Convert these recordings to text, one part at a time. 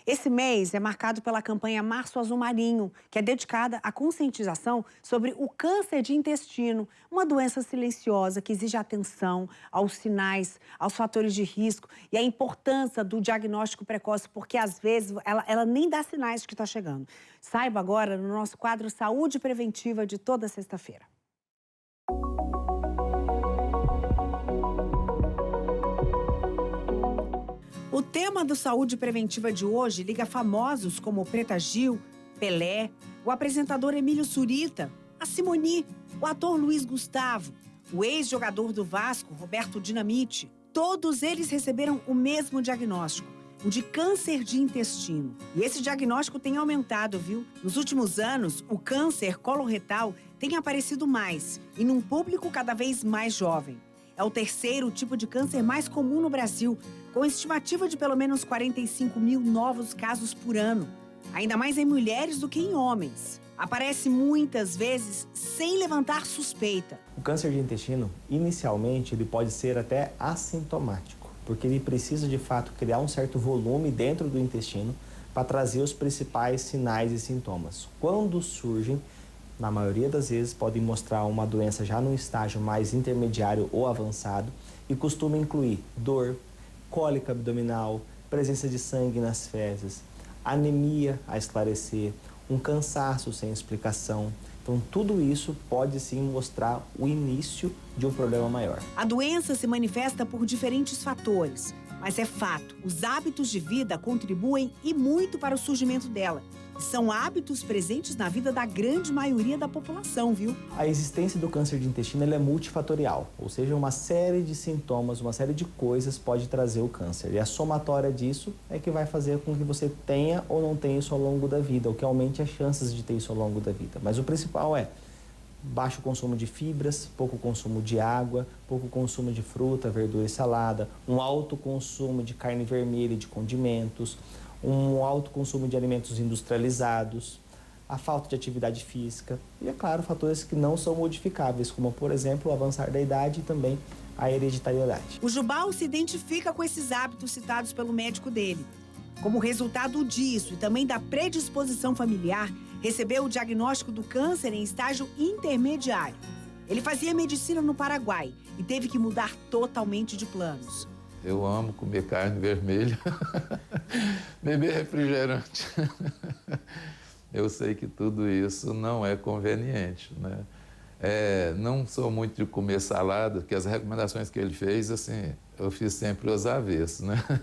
Esse mês é marcado pela campanha Março Azul Marinho, que é dedicada à conscientização sobre o câncer de intestino, uma doença silenciosa que exige atenção aos sinais, aos fatores de risco e a importância do diagnóstico precoce, porque às vezes ela nem dá sinais de que está chegando. Saiba agora no nosso quadro Saúde Preventiva de toda sexta-feira. O tema do Saúde Preventiva de hoje liga famosos como Preta Gil, Pelé, o apresentador Emílio Surita, a Simoni, o ator Luiz Gustavo, o ex-jogador do Vasco, Roberto Dinamite. Todos eles receberam o mesmo diagnóstico, o de câncer de intestino. E esse diagnóstico tem aumentado, viu? Nos últimos anos, o câncer coloretal tem aparecido mais e num público cada vez mais jovem. É o terceiro tipo de câncer mais comum no Brasil, com estimativa de pelo menos 45 mil novos casos por ano. Ainda mais em mulheres do que em homens. Aparece muitas vezes sem levantar suspeita. O câncer de intestino, inicialmente, ele pode ser até assintomático, porque ele precisa, de fato, criar um certo volume dentro do intestino para trazer os principais sinais e sintomas. Quando surgem, na maioria das vezes, podem mostrar uma doença já num estágio mais intermediário ou avançado e costuma incluir dor, cólica abdominal, presença de sangue nas fezes, anemia a esclarecer, um cansaço sem explicação. Então, tudo isso pode sim mostrar o início de um problema maior. A doença se manifesta por diferentes fatores, mas é fato, os hábitos de vida contribuem e muito para o surgimento dela. São hábitos presentes na vida da grande maioria da população, viu? A existência do câncer de intestino ela é multifatorial, ou seja, uma série de sintomas, uma série de coisas pode trazer o câncer. E a somatória disso é que vai fazer com que você tenha ou não tenha isso ao longo da vida, ou que aumente as chances de ter isso ao longo da vida. Mas o principal é baixo consumo de fibras, pouco consumo de água, pouco consumo de fruta, verdura e salada, um alto consumo de carne vermelha e de condimentos, um alto consumo de alimentos industrializados, a falta de atividade física e, é claro, fatores que não são modificáveis, como, por exemplo, o avançar da idade e também a hereditariedade. O Jubal se identifica com esses hábitos citados pelo médico dele. Como resultado disso e também da predisposição familiar, recebeu o diagnóstico do câncer em estágio intermediário. Ele fazia medicina no Paraguai e teve que mudar totalmente de planos. Eu amo comer carne vermelha, beber refrigerante. Eu sei que tudo isso não é conveniente, né? Não sou muito de comer salada, porque as recomendações que ele fez, assim, eu fiz sempre os avessos, né?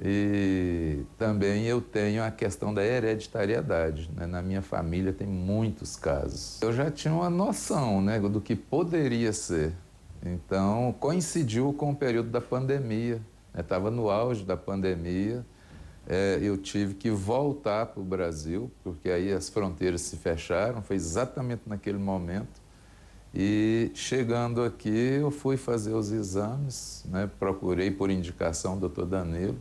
E também eu tenho a questão da hereditariedade, né? Na minha família tem muitos casos. Eu já tinha uma noção, né, do que poderia ser. Então, coincidiu com o período da pandemia, estava no auge da pandemia, eu tive que voltar para o Brasil, porque aí as fronteiras se fecharam, foi exatamente naquele momento. E chegando aqui, eu fui fazer os exames, né, procurei por indicação do Dr. Danilo,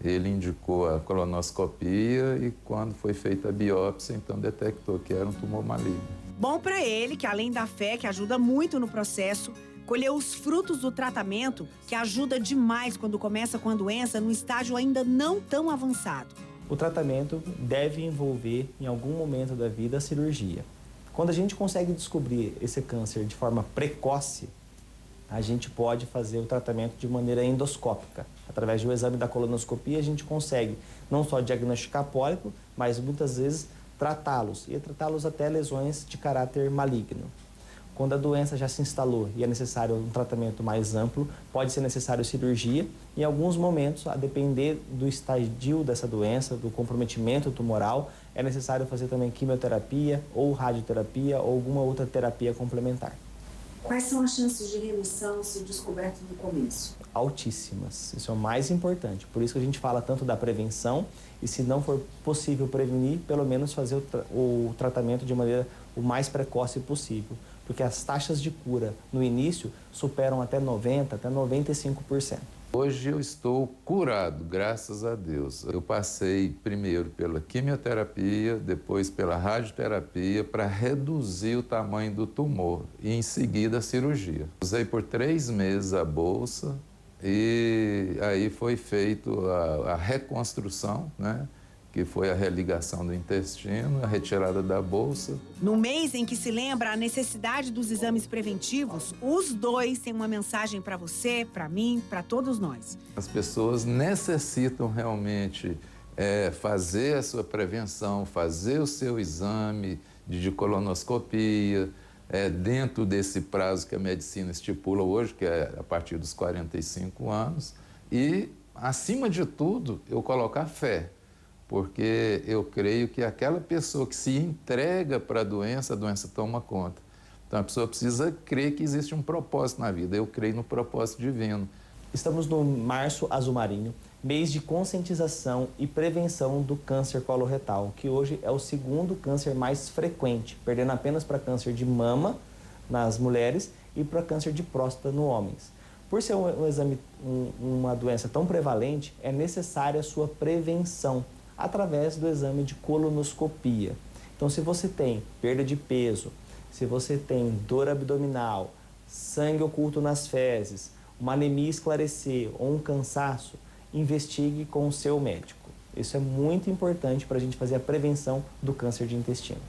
ele indicou a colonoscopia e quando foi feita a biópsia, então detectou que era um tumor maligno. Bom para ele, que além da fé, que ajuda muito no processo, colheu os frutos do tratamento, que ajuda demais quando começa com a doença no estágio ainda não tão avançado. O tratamento deve envolver, em algum momento da vida, a cirurgia. Quando a gente consegue descobrir esse câncer de forma precoce, a gente pode fazer o tratamento de maneira endoscópica. Através do exame da colonoscopia, a gente consegue não só diagnosticar pólipo, mas muitas vezes tratá-los, e tratá-los até lesões de caráter maligno. Quando a doença já se instalou e é necessário um tratamento mais amplo, pode ser necessário cirurgia. Em alguns momentos, a depender do estadio dessa doença, do comprometimento tumoral, é necessário fazer também quimioterapia ou radioterapia ou alguma outra terapia complementar. Quais são as chances de remissão se descoberto no começo? Altíssimas. Isso é o mais importante. Por isso que a gente fala tanto da prevenção e, se não for possível prevenir, pelo menos fazer o tratamento de maneira o mais precoce possível. Porque as taxas de cura no início superam até 90%, até 95%. Hoje eu estou curado, graças a Deus. Eu passei primeiro pela quimioterapia, depois pela radioterapia para reduzir o tamanho do tumor e em seguida a cirurgia. Usei por 3 meses a bolsa E aí foi feito a reconstrução, né? Que foi a religação do intestino, a retirada da bolsa. No mês em que se lembra a necessidade dos exames preventivos, os dois têm uma mensagem para você, para mim, para todos nós. As pessoas necessitam realmente fazer a sua prevenção, fazer o seu exame de colonoscopia, dentro desse prazo que a medicina estipula hoje, que é a partir dos 45 anos, e, acima de tudo, eu colocar fé. Porque eu creio que aquela pessoa que se entrega para a doença toma conta. Então, a pessoa precisa crer que existe um propósito na vida. Eu creio no propósito divino. Estamos no Março Azul Marinho, mês de conscientização e prevenção do câncer coloretal, que hoje é o segundo câncer mais frequente, perdendo apenas para câncer de mama nas mulheres e para câncer de próstata nos homens. Por ser uma doença tão prevalente, é necessária a sua prevenção através do exame de colonoscopia. Então, se você tem perda de peso, se você tem dor abdominal, sangue oculto nas fezes, uma anemia esclarecer ou um cansaço, investigue com o seu médico. Isso é muito importante para a gente fazer a prevenção do câncer de intestino.